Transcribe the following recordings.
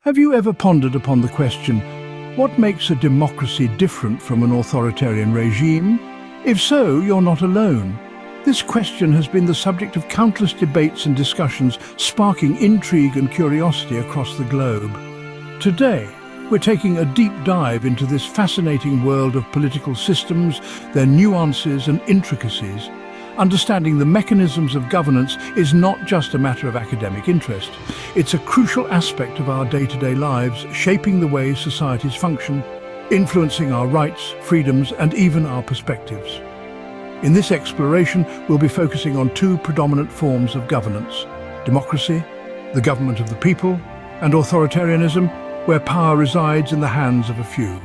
Have you ever pondered upon the question, what makes a democracy different from an authoritarian regime? If so, you're not alone. This question has been the subject of countless debates and discussions, sparking intrigue and curiosity across the globe. Today, we're taking a deep dive into this fascinating world of political systems, their nuances and intricacies. Understanding the mechanisms of governance is not just a matter of academic interest. It's a crucial aspect of our day-to-day lives, shaping the way societies function, influencing our rights, freedoms, and even our perspectives. In this exploration, we'll be focusing on two predominant forms of governance: democracy, the government of the people, and authoritarianism, where power resides in the hands of a few.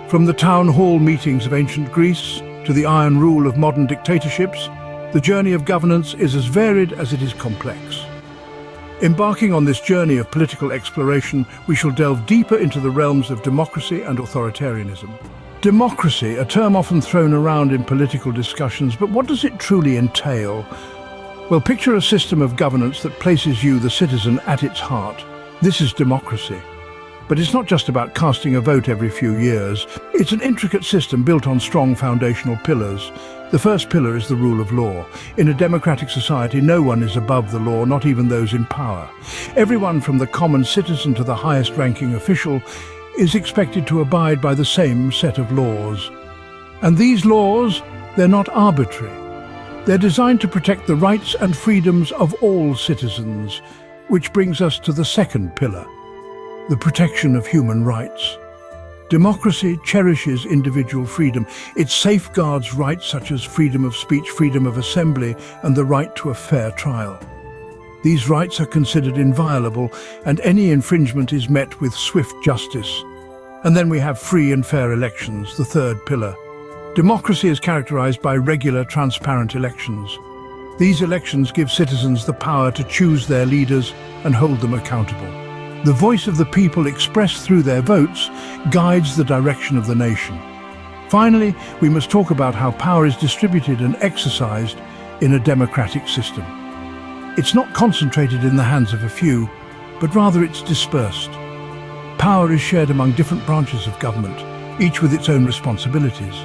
From the town hall meetings of ancient Greece to the iron rule of modern dictatorships, the journey of governance is as varied as it is complex. Embarking on this journey of political exploration, we shall delve deeper into the realms of democracy and authoritarianism. Democracy, a term often thrown around in political discussions, but what does it truly entail? Well, picture a system of governance that places you, the citizen, at its heart. This is democracy. But it's not just about casting a vote every few years. It's an intricate system built on strong foundational pillars. The first pillar is the rule of law. In a democratic society, no one is above the law, not even those in power. Everyone from the common citizen to the highest-ranking official is expected to abide by the same set of laws. And these laws, they're not arbitrary. They're designed to protect the rights and freedoms of all citizens, which brings us to the second pillar: the protection of human rights. Democracy cherishes individual freedom. It safeguards rights such as freedom of speech, freedom of assembly, and the right to a fair trial. These rights are considered inviolable, and any infringement is met with swift justice. And then we have free and fair elections, the third pillar. Democracy is characterized by regular, transparent elections. These elections give citizens the power to choose their leaders and hold them accountable. The voice of the people, expressed through their votes, guides the direction of the nation. Finally, we must talk about how power is distributed and exercised in a democratic system. It's not concentrated in the hands of a few, but rather it's dispersed. Power is shared among different branches of government, each with its own responsibilities.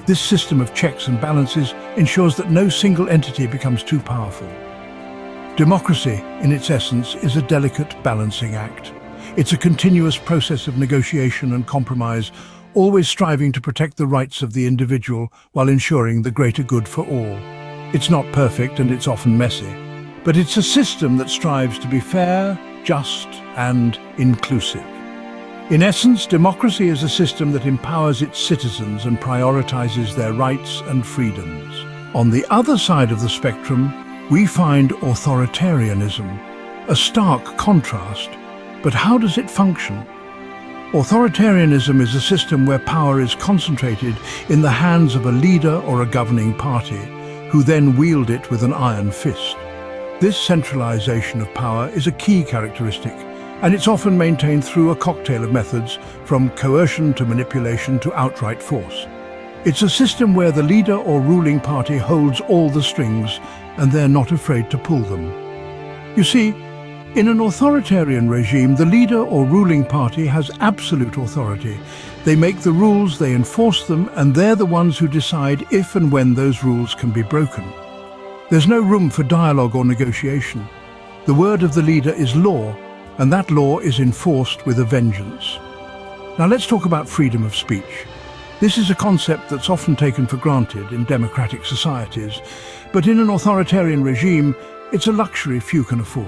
This system of checks and balances ensures that no single entity becomes too powerful. Democracy, in its essence, is a delicate balancing act. It's a continuous process of negotiation and compromise, always striving to protect the rights of the individual while ensuring the greater good for all. It's not perfect and it's often messy, but it's a system that strives to be fair, just, and inclusive. In essence, democracy is a system that empowers its citizens and prioritizes their rights and freedoms. On the other side of the spectrum, we find authoritarianism, a stark contrast. But how does it function? Authoritarianism is a system where power is concentrated in the hands of a leader or a governing party, who then wield it with an iron fist. This centralization of power is a key characteristic, and it's often maintained through a cocktail of methods, from coercion to manipulation to outright force. It's a system where the leader or ruling party holds all the strings, and they're not afraid to pull them. You see, in an authoritarian regime, the leader or ruling party has absolute authority. They make the rules, they enforce them, and they're the ones who decide if and when those rules can be broken. There's no room for dialogue or negotiation. The word of the leader is law, and that law is enforced with a vengeance. Now let's talk about freedom of speech. This is a concept that's often taken for granted in democratic societies, but in an authoritarian regime, it's a luxury few can afford.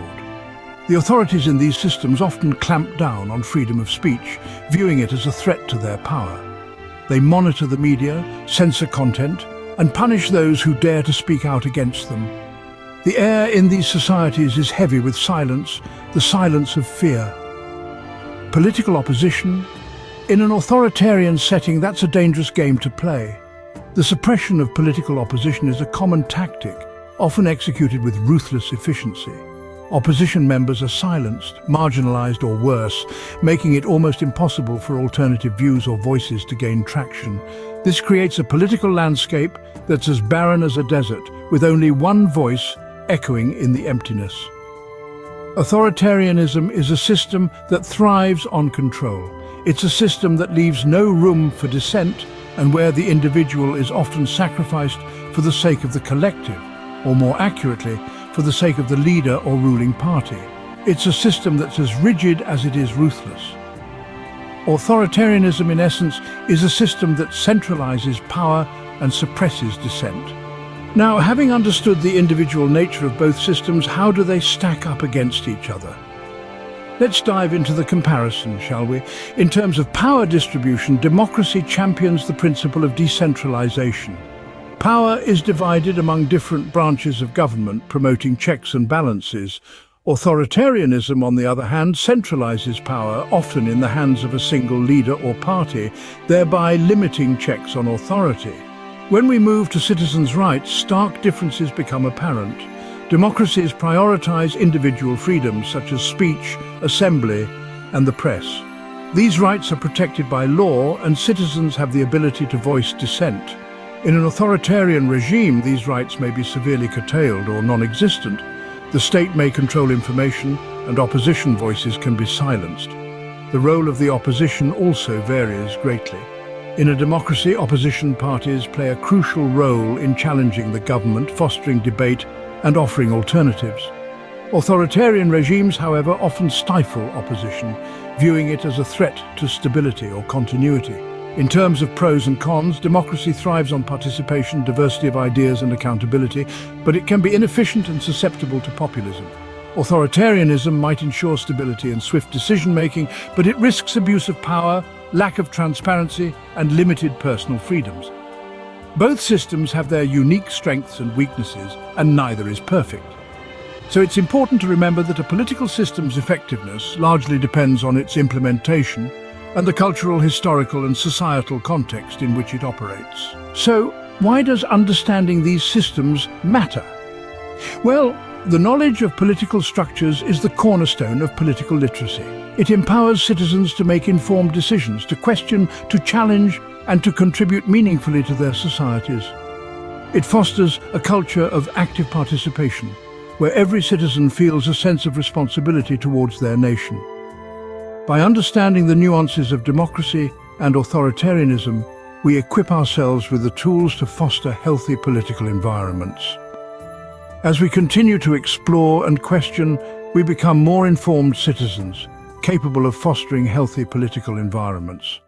The authorities in these systems often clamp down on freedom of speech, viewing it as a threat to their power. They monitor the media, censor content, and punish those who dare to speak out against them. The air in these societies is heavy with silence, the silence of fear. Political opposition. In an authoritarian setting, that's a dangerous game to play. The suppression of political opposition is a common tactic, often executed with ruthless efficiency. Opposition members are silenced, marginalized, or worse, making it almost impossible for alternative views or voices to gain traction. This creates a political landscape that's as barren as a desert, with only one voice echoing in the emptiness. Authoritarianism is a system that thrives on control. It's a system that leaves no room for dissent and where the individual is often sacrificed for the sake of the collective, or more accurately, for the sake of the leader or ruling party. It's a system that's as rigid as it is ruthless. Authoritarianism, in essence, is a system that centralizes power and suppresses dissent. Now, having understood the individual nature of both systems, how do they stack up against each other? Let's dive into the comparison, shall we? In terms of power distribution, democracy champions the principle of decentralization. Power is divided among different branches of government, promoting checks and balances. Authoritarianism, on the other hand, centralizes power, often in the hands of a single leader or party, thereby limiting checks on authority. When we move to citizens' rights, stark differences become apparent. Democracies prioritize individual freedoms such as speech, assembly, and the press. These rights are protected by law, and citizens have the ability to voice dissent. In an authoritarian regime, these rights may be severely curtailed or non-existent. The state may control information, and opposition voices can be silenced. The role of the opposition also varies greatly. In a democracy, opposition parties play a crucial role in challenging the government, fostering debate, and offering alternatives. Authoritarian regimes, however, often stifle opposition, viewing it as a threat to stability or continuity. In terms of pros and cons, democracy thrives on participation, diversity of ideas, and accountability, but it can be inefficient and susceptible to populism. Authoritarianism might ensure stability and swift decision-making, but it risks abuse of power, lack of transparency, and limited personal freedoms. Both systems have their unique strengths and weaknesses, and neither is perfect. So it's important to remember that a political system's effectiveness largely depends on its implementation and the cultural, historical, and societal context in which it operates. So, why does understanding these systems matter? Well, the knowledge of political structures is the cornerstone of political literacy. It empowers citizens to make informed decisions, to question, to challenge, and to contribute meaningfully to their societies. It fosters a culture of active participation, where every citizen feels a sense of responsibility towards their nation. By understanding the nuances of democracy and authoritarianism, we equip ourselves with the tools to foster healthy political environments. As we continue to explore and question, we become more informed citizens, capable of fostering healthy political environments.